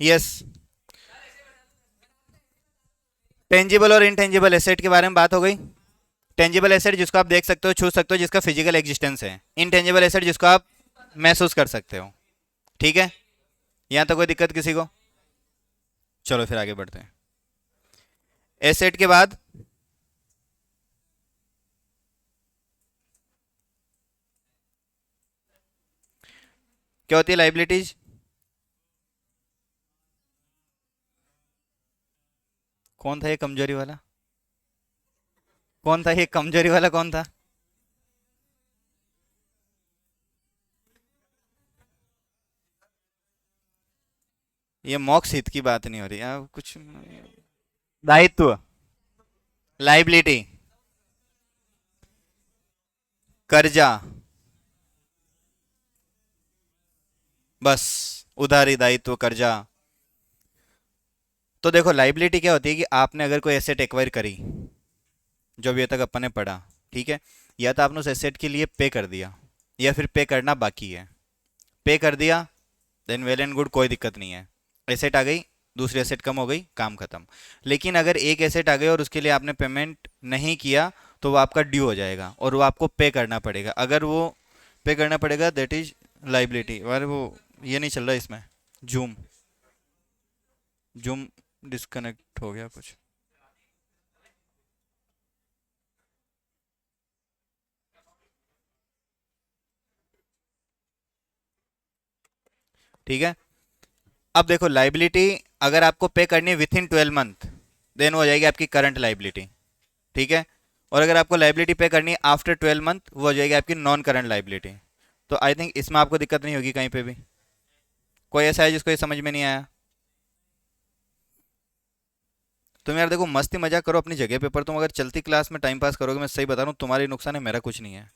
Yes. Tangible और intangible asset के बारे में बात हो गई। टेंजिबल एसेट जिसको आप देख सकते हो, छू सकते हो, जिसका फिजिकल एग्जिस्टेंस है। इनटेंजिबल एसेट जिसको आप महसूस कर सकते हो। ठीक है, यहाँ तक कोई दिक्कत किसी को? चलो फिर आगे बढ़ते हैं। एसेट के बाद क्या होती है? लाइबिलिटीज। कौन था ये कमजोरी वाला? कौन था ये कमजोरी वाला? कौन था? ये मॉक्स हित की बात नहीं हो रही है कुछ। दायित्व। लाइबिलिटी। कर्जा। बस। उधारी, दायित्व, कर्जा। तो देखो, लाइबिलिटी क्या होती है कि आपने अगर कोई एसेट एक्वायर करी, जो अभी तक अपन ने पढ़ा, ठीक है, या तो आपने उस एसेट के लिए पे कर दिया, या फिर पे करना बाकी है। पे कर दिया, देन वेल एंड गुड, कोई दिक्कत नहीं है। एसेट आ गई, दूसरी एसेट कम हो गई, काम खत्म। लेकिन अगर एक एसेट आ गई और उसके लिए आपने पेमेंट नहीं किया, तो वो आपका ड्यू हो जाएगा और वो आपको पे करना पड़ेगा। अगर वो पे करना पड़ेगा, दैट इज लाइबिलिटी। अरे वो ये नहीं चल रहा इसमें। जूम। जूम डिस्कनेक्ट हो गया कुछ। ठीक है, अब देखो लाइबिलिटी, अगर आपको पे करनी है विथ इन 12 मंथ, देन हो जाएगी आपकी करंट लाइबिलिटी। ठीक है, और अगर आपको लाइबिलिटी पे करनी है आफ्टर 12 मंथ, वो हो जाएगी आपकी नॉन करंट लाइबिलिटी। तो आई थिंक इसमें आपको दिक्कत नहीं होगी कहीं पे भी। कोई ऐसा है जिसको ये समझ में नहीं आया? तुम यार देखो, मस्ती मजाक करो अपनी जगह पे, पर तुम अगर चलती क्लास में टाइम पास करोगे, मैं सही बता रहा हूँ, तुम्हारी नुकसान है, मेरा कुछ नहीं है।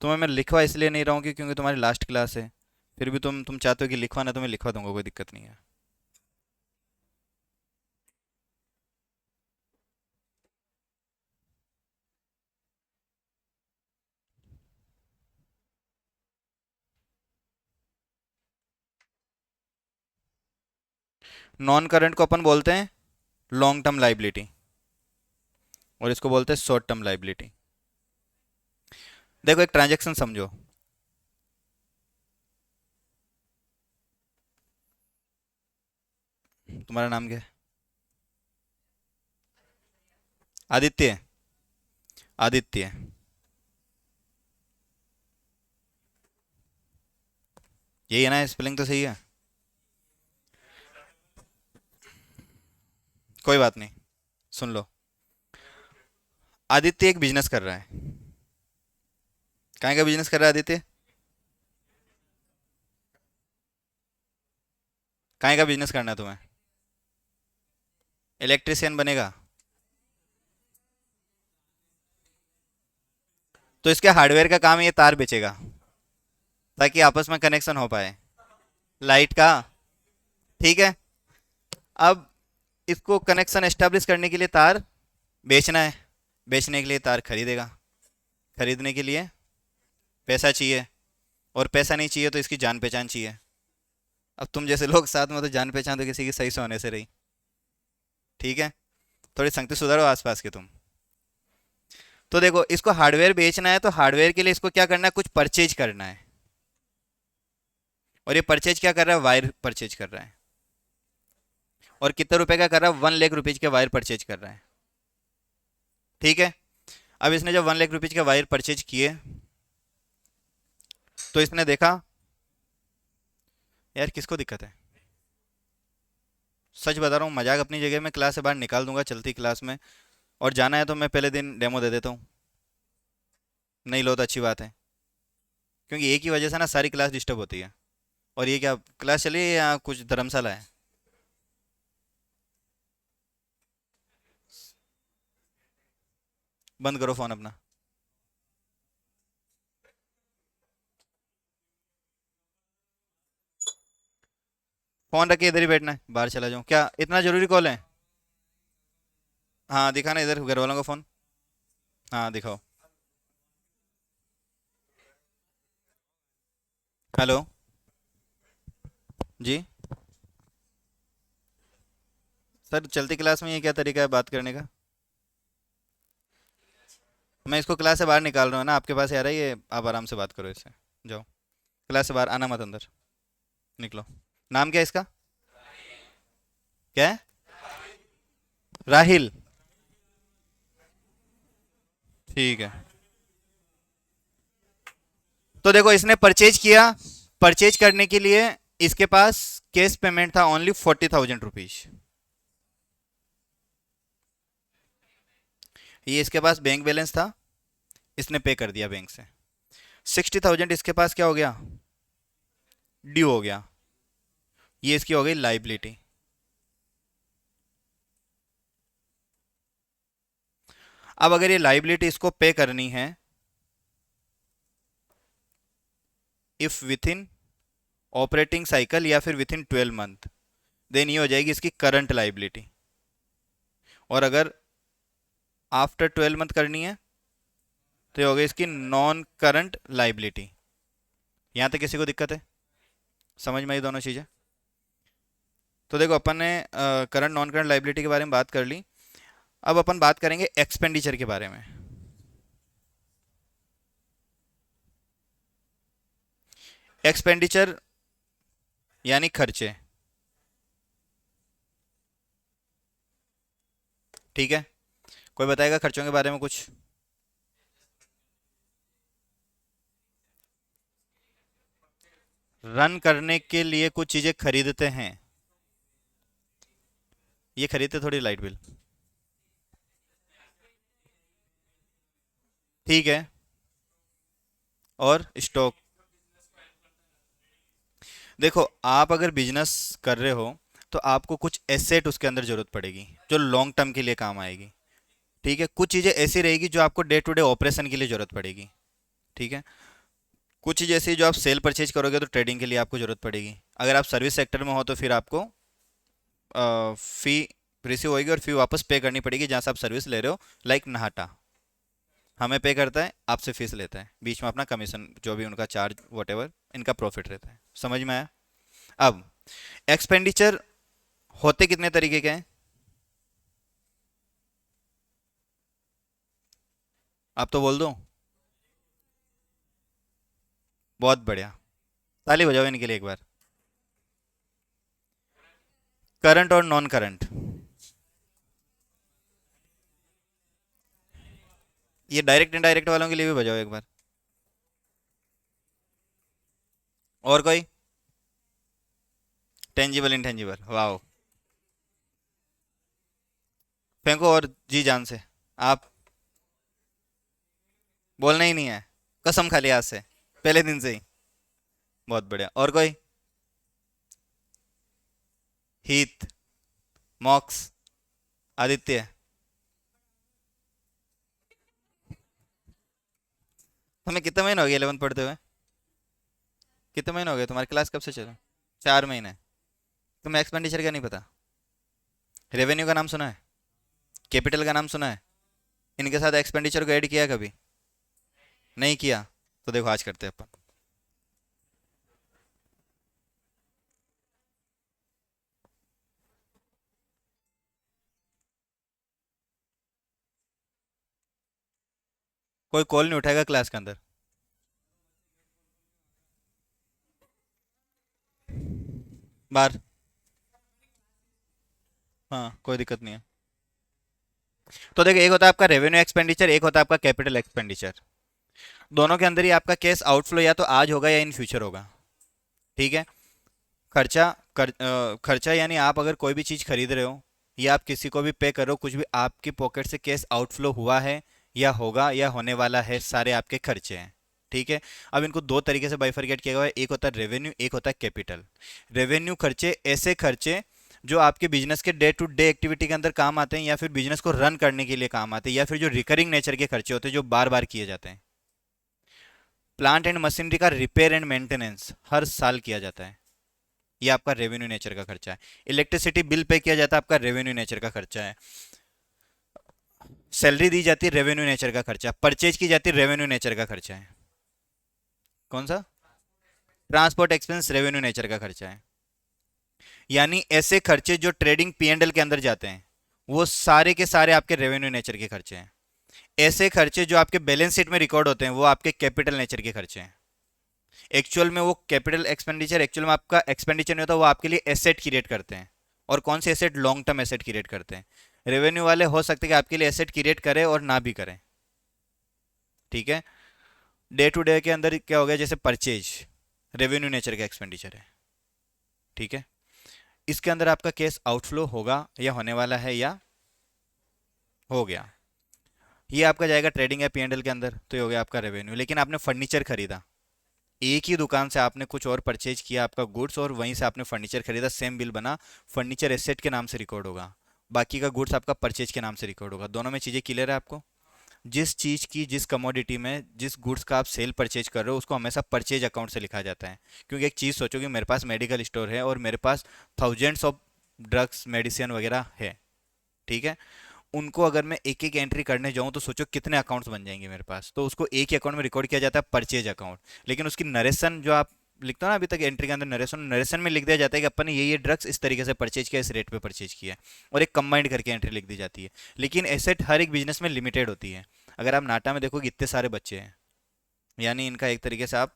तुम्हें मैं लिखवा इसलिए नहीं रहा हूँ कि क्योंकि तुम्हारी लास्ट क्लास है। फिर भी तुम चाहते हो कि लिखवाना, तो मैं लिखवा दूंगा, कोई दिक्कत नहीं है। नॉन करंट को अपन बोलते हैं लॉन्ग टर्म लाइबिलिटी, और इसको बोलते हैं शॉर्ट टर्म लाइबिलिटी। देखो, एक ट्रांजेक्शन समझो। तुम्हारा नाम क्या है? आदित्य। आदित्य। यही है ना? स्पेलिंग तो सही है। कोई बात नहीं, सुन लो। आदित्य एक बिजनेस कर रहा है। कहाँ का बिजनेस कर रहा है आदित्य? कहाँ का बिजनेस करना है तुम्हें? इलेक्ट्रिशियन बनेगा? तो इसके हार्डवेयर का काम, ये तार बेचेगा ताकि आपस में कनेक्शन हो पाए, लाइट का। ठीक है, अब इसको कनेक्शन एस्टेब्लिश करने के लिए तार बेचना है, बेचने के लिए तार खरीदेगा, खरीदने के लिए पैसा चाहिए, और पैसा नहीं चाहिए तो इसकी जान पहचान चाहिए। अब तुम जैसे लोग साथ में, तो जान पहचान तो किसी की सही से होने से रही। ठीक है, थोड़ी संगति सुधारो आसपास के तुम। तो देखो, इसको हार्डवेयर बेचना है, तो हार्डवेयर के लिए इसको क्या करना है? कुछ परचेज करना है। और ये परचेज क्या कर रहा है? वायर परचेज कर रहा है। और कितने रुपए का कर रहा है? 1 लाख रुपीज के वायर परचेज कर रहा है। ठीक है, अब इसने जब 1 लाख रुपीज के वायर परचेज किए, तो इसने देखा, यार किसको दिक्कत है? सच बता रहा हूँ, मजाक अपनी जगह में, क्लास से बाहर निकाल दूंगा चलती क्लास में। और जाना है तो मैं पहले दिन डेमो दे देता हूँ। नहीं लो तो अच्छी बात है, क्योंकि एक ही वजह से ना सारी क्लास डिस्टर्ब होती है। और ये क्या क्लास चली है या कुछ धर्मशाला है? बंद करो फोन अपना। फोन रख के इधर ही बैठना है, बाहर चला जाऊँ क्या? इतना जरूरी कॉल है? हाँ दिखाना इधर घर वालों का फ़ोन। हाँ दिखाओ। हेलो जी। सर चलती क्लास में ये क्या तरीका है बात करने का? मैं इसको क्लास से बाहर निकाल रहा हूँ ना, आपके पास आ रहा है ये, आप आराम से बात करो इससे। जाओ, क्लास से बाहर आना मत, अंदर निकलो। नाम क्या है इसका? क्या है? राहिल। ठीक है। तो देखो इसने परचेज किया। परचेज करने के लिए इसके पास कैश पेमेंट था ओनली 40,000 रुपीज। ये इसके पास बैंक बैलेंस था, इसने पे कर दिया बैंक से। 60,000 इसके पास क्या हो गया? ड्यू हो गया। ये इसकी हो गई लाइबिलिटी। अब अगर ये लाइबिलिटी इसको पे करनी है, if with in operating cycle या फिर विथ इन 12 मंथ, देन ये हो जाएगी इसकी करंट लाइबिलिटी। और अगर आफ्टर 12 मंथ करनी है तो ये हो गई इसकी नॉन करंट लाइबिलिटी। यहां तक किसी को दिक्कत है? समझ में आई दोनों चीजें? तो देखो अपन ने करंट नॉन करंट लाइबिलिटी के बारे में बात कर ली। अब अपन बात करेंगे एक्सपेंडिचर के बारे में। एक्सपेंडिचर यानी खर्चे। ठीक है, कोई बताएगा खर्चों के बारे में कुछ? रन करने के लिए कुछ चीजें खरीदते हैं। ये खरीदते थोड़ी लाइट बिल। ठीक है। और स्टॉक। देखो आप अगर बिजनेस कर रहे हो तो आपको कुछ एसेट उसके अंदर जरूरत पड़ेगी जो लॉन्ग टर्म के लिए काम आएगी। ठीक है, कुछ चीजें ऐसी रहेगी जो आपको डे टू डे ऑपरेशन के लिए जरूरत पड़ेगी। ठीक है, कुछ चीज़ ऐसी जो आप सेल परचेज करोगे तो ट्रेडिंग के लिए आपको जरूरत पड़ेगी। अगर आप सर्विस सेक्टर में हो तो फिर आपको फी रिसीव होगी और फी वापस पे करनी पड़ेगी जहाँ से आप सर्विस ले रहे हो। लाइक नहाटा हमें पे करता है, आपसे फीस लेता है, बीच में अपना कमीशन जो भी उनका चार्ज वट इनका प्रॉफिट रहता है। समझ में आया? अब एक्सपेंडिचर होते कितने तरीके के हैं? आप तो बोल दो। बहुत बढ़िया, ताली बजाओ इनके लिए एक बार। करंट और नॉन करंट। ये डायरेक्ट इनडायरेक्ट वालों के लिए भी बजाओ एक बार। और कोई? टेंजिबल इंटेंजिबल, वाह। फेंको और जी जान से। आप बोलना ही नहीं है? कसम खा लिया आज से, पहले दिन से ही? बहुत बढ़िया। और कोई? हीत, मॉक्स, आदित्य। तुम्हें कितने महीने हो गए 11th पढ़ते हुए? कितने महीने हो गए? तुम्हारी क्लास कब से चल? 4 महीने। तुम्हें एक्सपेंडिचर का नहीं पता? रेवेन्यू का नाम सुना है? कैपिटल का नाम सुना है? इनके साथ एक्सपेंडिचर को ऐड किया है कभी? नहीं किया? तो देखो आज करते हैं अपन। कोई कॉल नहीं उठाएगा क्लास के अंदर। बाहर। हाँ कोई दिक्कत नहीं है। तो देखो एक होता है आपका रेवेन्यू एक्सपेंडिचर, एक होता है आपका कैपिटल एक्सपेंडिचर। दोनों के अंदर ही आपका कैश आउटफ्लो या तो आज होगा या इन फ्यूचर होगा। ठीक है। खर्चा यानी आप अगर कोई भी चीज़ खरीद रहे हो या आप किसी को भी पे कर रहे हो, कुछ भी आपकी पॉकेट से कैश आउटफ्लो हुआ है या होगा या होने वाला है, सारे आपके खर्चे हैं। ठीक है। अब इनको दो तरीके से बाइफरकेट किया गया है, एक होता है रेवेन्यू, एक होता है कैपिटल। रेवेन्यू खर्चे ऐसे खर्चे जो आपके बिजनेस के डे टू डे एक्टिविटी के अंदर काम आते हैं या फिर बिजनेस को रन करने के लिए काम आते हैं, या फिर जो रिकरिंग नेचर के खर्चे होते हैं जो बार बार किए जाते हैं। प्लांट एंड मशीनरी का रिपेयर एंड मेंटेनेंस हर साल किया जाता है, ये आपका रेवेन्यू नेचर का खर्चा है। इलेक्ट्रिसिटी बिल पे किया जाता है, आपका रेवेन्यू नेचर का खर्चा है। सैलरी दी जाती है, रेवेन्यू नेचर का खर्चा। परचेज की जाती है, रेवेन्यू नेचर का खर्चा है। कौन सा? ट्रांसपोर्ट एक्सपेंस रेवेन्यू नेचर का खर्चा है। यानी ऐसे खर्चे जो ट्रेडिंग पीएनएल के अंदर जाते हैं वो सारे के सारे आपके रेवेन्यू नेचर के खर्चे हैं। ऐसे खर्चे जो आपके बैलेंस शीट में रिकॉर्ड होते हैं वो आपके कैपिटल नेचर के खर्चे हैं। एक्चुअल में वो कैपिटल एक्सपेंडिचर एक्चुअल में आपका एक्सपेंडिचर नहीं होता, वो आपके लिए एसेट क्रिएट करते हैं। और कौन से asset? Long term asset create करते हैं। रेवेन्यू वाले हो सकते हैं कि आपके लिए एसेट क्रिएट करें और ना भी करें। ठीक है। डे टू डे के अंदर क्या हो गया, जैसे परचेज रेवेन्यू नेचर का एक्सपेंडिचर है। ठीक है। इसके अंदर आपका केस आउटफ्लो होगा या होने वाला है या हो गया। ये आपका जाएगा ट्रेडिंग या पीएनएल के अंदर, तो ये हो गया आपका रेवेन्यू। लेकिन आपने फर्नीचर खरीदा, एक ही दुकान से आपने कुछ और परचेज किया आपका गुड्स, और वहीं से आपने फर्नीचर खरीदा, सेम बिल बना, फर्नीचर एसेट के नाम से रिकॉर्ड होगा, बाकी का गुड्स आपका परचेज के नाम से रिकॉर्ड होगा। दोनों में चीज़ें क्लियर है आपको? जिस चीज़ की, जिस कमोडिटी में, जिस गुड्स का आप सेल परचेज कर रहे हो उसको हमेशा परचेज अकाउंट से लिखा जाता है। क्योंकि एक चीज़ सोचो कि मेरे पास मेडिकल स्टोर है और मेरे पास थाउजेंड्स ऑफ ड्रग्स मेडिसिन वगैरह है। ठीक है। उनको अगर मैं एक एक एंट्री करने जाऊं तो सोचो कितने अकाउंट्स बन जाएंगे मेरे पास, तो उसको एक ही अकाउंट में रिकॉर्ड किया जाता है, परचेज अकाउंट। लेकिन उसकी नरेशन जो आप लिखते हो ना अभी तक एंट्री के अंदर, नरेशन नरेशन में लिख दिया जाता है कि अपन ने ये ड्रग्स इस तरीके से परचेज किया, इस रेट पे परचेज किया है, और एक कंबाइंड करके एंट्री लिख दी जाती है। लेकिन एसेट हर एक बिजनेस में लिमिटेड होती है। अगर आप नाटा में देखोगे इतने सारे बच्चे हैं, यानी इनका एक तरीके से आप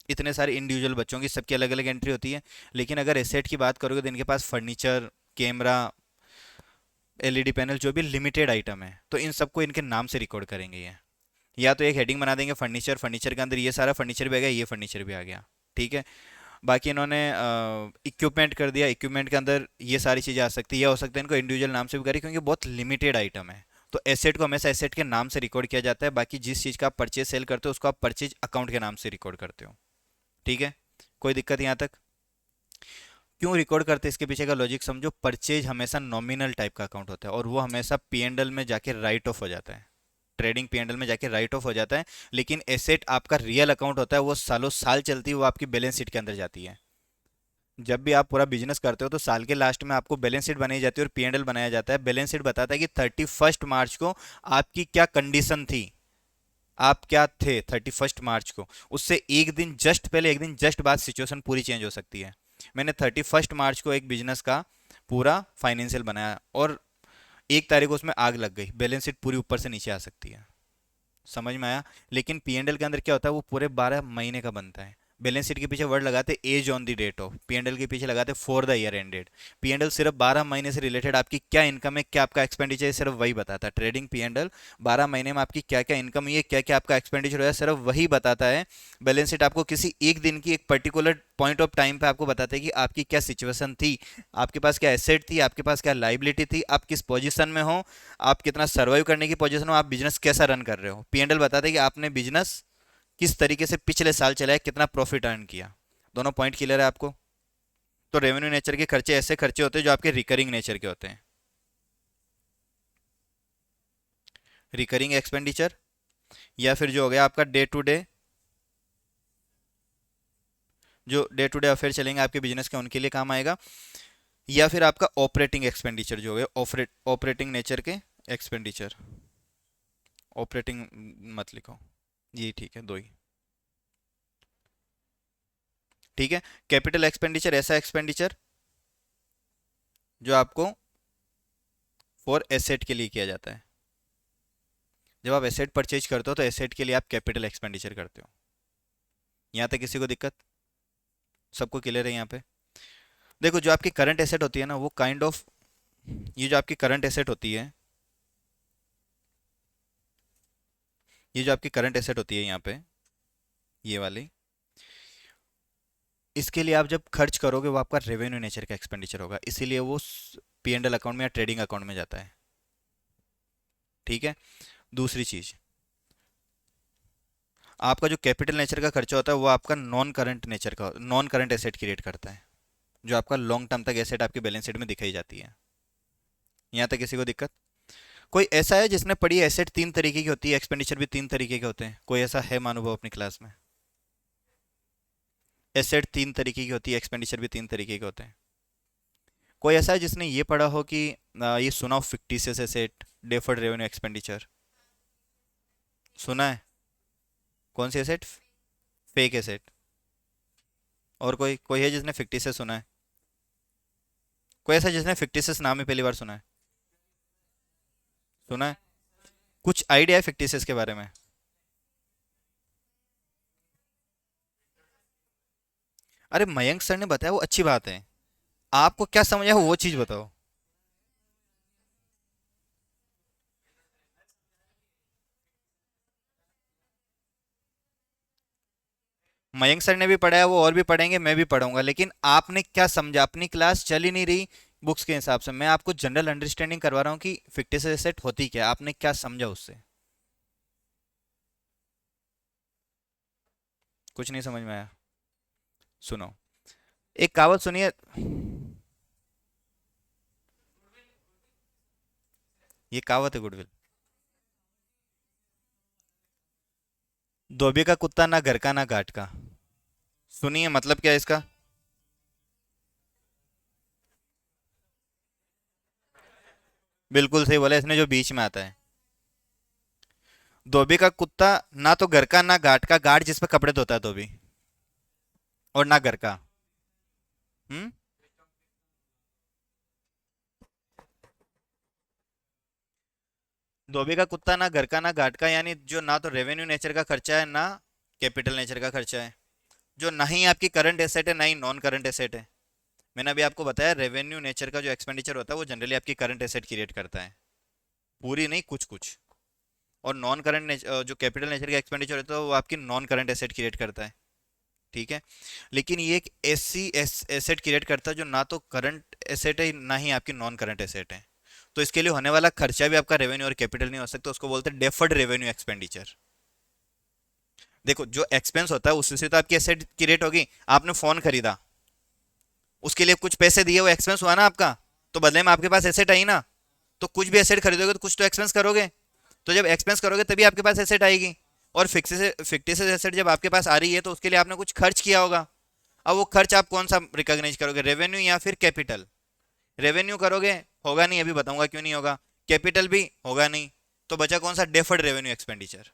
इतने सारे इंडिविजुअल बच्चों की सबकी अलग अलग एंट्री होती है। लेकिन अगर एसेट की बात करोगे तो इनके पास फर्नीचर, कैमरा, एलईडी पैनल, जो भी लिमिटेड आइटम है, तो इन सबको इनके नाम से रिकॉर्ड करेंगे ये। या तो एक हेडिंग बना देंगे फर्नीचर, फर्नीचर के अंदर ये सारा फर्नीचर भी आ गया, ये फर्नीचर भी आ गया। ठीक है। बाकी इन्होंने इक्विपमेंट कर दिया, इक्विपमेंट के अंदर ये सारी चीज़ें आ सकती है, या हो सकता है इनको इंडिविजुअल नाम से भी करें क्योंकि बहुत लिमिटेड आइटम है। तो एसेट को हमेशा एसेट के नाम से रिकॉर्ड किया जाता है, बाकी जिस चीज़ का आप परचेज सेल करते हो उसको आप परचेज अकाउंट के नाम से रिकॉर्ड करते हो। ठीक है। कोई दिक्कत यहाँ तक? क्यों रिकॉर्ड करते हैं इसके पीछे का लॉजिक समझो। परचेज हमेशा नॉमिनल टाइप का अकाउंट होता है और वो हमेशा पीएनडल में जाके राइट ऑफ हो जाता है, ट्रेडिंग पीएनडल में जाके राइट ऑफ हो जाता है। लेकिन एसेट आपका रियल अकाउंट होता है, वो सालों साल चलती है, वो आपकी बैलेंस शीट के अंदर जाती है। जब भी आप पूरा बिजनेस करते हो तो साल के लास्ट में आपको बैलेंस शीट बनाई जाती है और पीएनडल बनाया जाता है। बैलेंस शीट बताता है कि 31 मार्च को आपकी क्या कंडीशन थी, आप क्या थे 31 मार्च को। उससे एक दिन जस्ट पहले, एक दिन जस्ट बाद सिचुएशन पूरी चेंज हो सकती है। मैंने 31 मार्च को एक बिजनेस का पूरा फाइनेंशियल बनाया और 1 तारीख को उसमें आग लग गई, बैलेंस शीट पूरी ऊपर से नीचे आ सकती है। समझ में आया? लेकिन पीएनडल के अंदर क्या होता है, वो पूरे 12 महीने का बनता है। बैलेंस शीट के पीछे वर्ड लगाते as on the date of, P and L के पीछे लगाते for the year ended. P and L सिर्फ 12 महीने से रिलेटेड आपकी क्या इनकम है, क्या आपका एक्सपेंडिचर है, सिर्फ वही बताता है। ट्रेडिंग पीएनडल 12 महीने में आपकी क्या क्या इनकम हुई है, क्या क्या आपका एक्सपेंडिचर हुआ है, सिर्फ वही बताता है। बैलेंस शीट आपको किसी एक दिन की एक पर्टिकुलर पॉइंट ऑफ टाइम पे आपको बताता है कि आपकी क्या सिचुएशन थी, आपके पास क्या एसेट थी, आपके पास क्या लाइबिलिटी थी, आप किस पोजीशन में हो, आप कितना सर्वाइव करने की पोजीशन हो, आप बिजनेस कैसा रन कर रहे हो। पीएनडल बताता है कि आपने बिजनेस किस तरीके से पिछले साल चलाया, कितना प्रॉफिट अर्न किया। दोनों पॉइंट क्लियर है आपको? तो रेवेन्यू नेचर के खर्चे ऐसे खर्चे होते हैं जो आपके रिकरिंग नेचर के होते हैं। रिकरिंग एक्सपेंडिचर, या फिर जो हो गया आपका डे टू डे, जो डे टू डे अफेयर चलेंगे आपके बिजनेस के, उनके लिए काम आएगा। या फिर आपका ऑपरेटिंग एक्सपेंडिचर जो हो गया, ऑपरेटिंग नेचर के एक्सपेंडिचर। ऑपरेटिंग मत लिखो, ये ठीक है, दो ही। ठीक है। कैपिटल एक्सपेंडिचर ऐसा एक्सपेंडिचर जो आपको फॉर एसेट के लिए किया जाता है। जब आप एसेट परचेज करते हो तो एसेट के लिए आप कैपिटल एक्सपेंडिचर करते हो। यहाँ तक किसी को दिक्कत? सबको क्लियर है यहाँ पे? देखो, जो आपकी करंट एसेट होती है ना, वो काइंड ऑफ, ये जो आपकी करंट एसेट होती है, ये जो आपकी करंट एसेट होती है यहाँ पे, ये वाली, इसके लिए आप जब खर्च करोगे वो आपका रेवेन्यू नेचर का एक्सपेंडिचर होगा, इसीलिए वो पीएनडल अकाउंट में या ट्रेडिंग अकाउंट में जाता है। ठीक है। दूसरी चीज, आपका जो कैपिटल नेचर का खर्चा होता है वो आपका नॉन करंट नेचर का, नॉन करंट एसेट क्रिएट करता है, जो आपका लॉन्ग टर्म तक एसेट आपकी बैलेंस शीट में दिखाई जाती है। यहाँ तक किसी को दिक्कत? कोई ऐसा है जिसने पढ़ी एसेट 3 तरीके की होती है, एक्सपेंडिचर भी 3 तरीके के होते हैं? कोई ऐसा है महानुभाव अपनी क्लास में? एसेट 3 तरीके की होती है, एक्सपेंडिचर भी 3 तरीके के होते हैं? कोई ऐसा है जिसने ये पढ़ा हो कि ये सुना हो fictitious asset, deferred revenue expenditure? सुना है? कौन सी एसेट? Fake asset. और कोई है जिसने फिक्टिसेस सुना है? कोई ऐसा जिसने फिक्टिसेस नाम ही पहली बार सुना है? सुना है? कुछ आइडिया है फिक्टिसेस के बारे में? अरे मयंक सर ने बताया वो अच्छी बात है, आपको क्या समझ आया वो चीज बताओ। मयंक सर ने भी पढ़ाया, वो और भी पढ़ेंगे, मैं भी पढ़ूंगा, लेकिन आपने क्या समझा? अपनी क्लास चल ही नहीं रही बुक्स के हिसाब से, मैं आपको जनरल अंडरस्टैंडिंग करवा रहा हूँ कि फिक्टिस एसेट होती क्या है, आपने क्या समझा उससे? कुछ नहीं समझ में आया? सुनो, एक कहावत सुनिए। ये कहावत है गुडविल। धोबी का कुत्ता ना घर का ना घाट का। सुनिए मतलब क्या है इसका। बिल्कुल सही बोला इसने, जो बीच में आता है। धोबी का कुत्ता ना तो घर का ना घाट का, घाट जिस पे कपड़े धोता है धोबी, और ना घर का। हम्म। धोबी का कुत्ता ना घर का ना घाट का, यानी जो ना तो रेवेन्यू नेचर का खर्चा है ना कैपिटल नेचर का खर्चा है, जो ना ही आपकी करंट एसेट है ना ही नॉन करंट एसेट है। मैंने अभी आपको बताया रेवेन्यू नेचर का जो एक्सपेंडिचर होता है वो जनरली आपकी करंट एसेट क्रिएट करता है, पूरी नहीं कुछ कुछ। और नॉन करंट जो कैपिटल नेचर का एक्सपेंडिचर होता है वो आपकी नॉन करंट एसेट क्रिएट करता है। ठीक है। लेकिन ये एक ऐसी एसेट क्रिएट करता है जो ना तो करंट एसेट है ना ही आपकी नॉन करंट एसेट है। तो इसके लिए होने वाला खर्चा भी आपका रेवेन्यू और कैपिटल नहीं हो सकता, उसको बोलते हैं डेफर्ड रेवेन्यू एक्सपेंडिचर। देखो जो एक्सपेंस होता है उससे तो आपकी एसेट क्रिएट होगी। आपने फोन खरीदा, उसके लिए कुछ पैसे दिए, वो एक्सपेंस हुआ ना आपका, तो बदले में आपके पास एसेट आई ना। तो कुछ भी एसेट खरीदोगे तो कुछ तो एक्सपेंस करोगे, तो जब एक्सपेंस करोगे तभी आपके पास एसेट आएगी। और फिक्टिस एसेट जब आपके पास आ रही है तो उसके लिए आपने कुछ खर्च किया होगा। अब वो खर्च आप कौन सा रिकॉग्नाइज करोगे, रेवेन्यू या फिर कैपिटल? रेवेन्यू करोगे, होगा नहीं, अभी बताऊंगा क्यों नहीं होगा। कैपिटल भी होगा नहीं, तो बचा कौन सा, डेफर्ड रेवेन्यू एक्सपेंडिचर।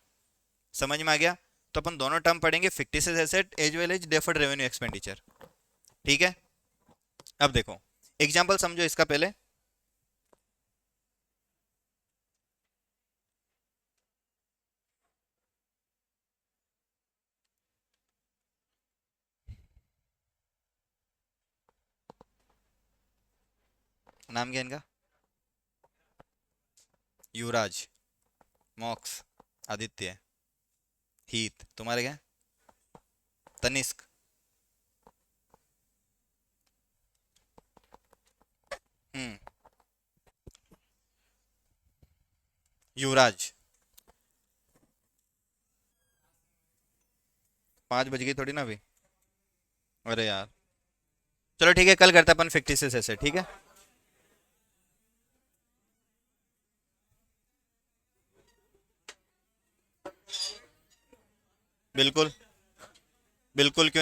समझ में आ गया? तो अपन दोनों टर्म पढ़ेंगे, fictitious asset as well as deferred revenue expenditure. ठीक है। अब देखो एग्जाम्पल समझो इसका पहले। नाम क्या है इनका? युवराज, मॉक्स, आदित्य, हीत, तुम्हारे क्या? तनिष्क। हम्म। युवराज। 5 बज गई थोड़ी ना अभी। अरे यार, चलो ठीक है, कल करते हैं अपन फिक्टिस ऐसे, ठीक है। बिल्कुल। बिल्कुल क्यों